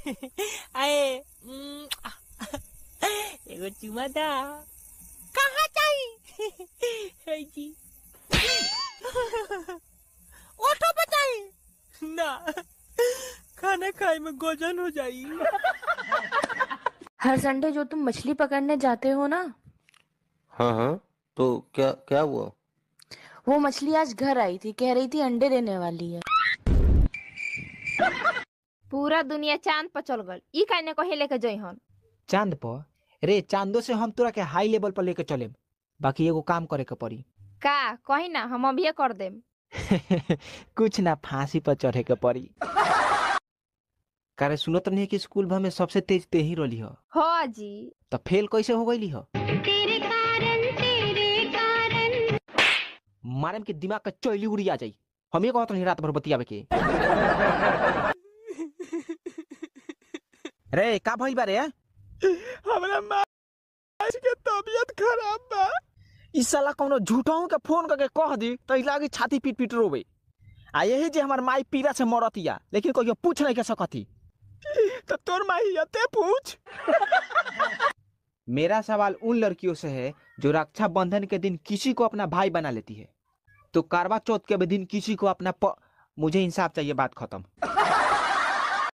आए एगो चुमा दा। कहाँ चाहिए? है जी। ऑटो पे चाहिए ना, खाना खाए में गोजन हो जाई। हर संडे जो तुम मछली पकड़ने जाते हो ना, हाँ हाँ, तो क्या क्या हुआ? वो मछली आज घर आई थी, कह रही थी अंडे देने वाली है। पूरा दुनिया चांद पर चल गल, ई कहने कहे लेके जई हन। चांद पर? रे चांदो से हम तोरा के हाई लेवल पर लेके चले। बाकी एगो काम करे के पड़ी। का कही ना, हम अभी कर देम। कुछ ना, फांसी पर चढ़े के पड़ी। कारे सुनत नहीं कि स्कूल भर में सबसे तेज ते ही रोली हो। हाँ जी। तो फेल कैसे हो गई हो? तेरे कारण मारे के दिमाग का चोली उड़ी आ जाई। हम ये कहत नहीं रात भर बतियावे के। रे का भइल बारे? हमरा माँ के तबीयत खराब बा। ई साला कोनो झूठाऊ के फोन करके कह दी तो लागी छाती पीट पीट रोवे। आ यही जे हमार माई पीड़ा से मरतिया, लेकिन कहियो पूछ नहीं के सकती। तो तोर माई ते पूछ। मेरा सवाल उन लड़कियों से है जो रक्षाबंधन के दिन किसी को अपना भाई बना लेती है, तो करवा चौथ के दिन किसी को अपना मुझे इंसाफ चाहिए, बात खत्म।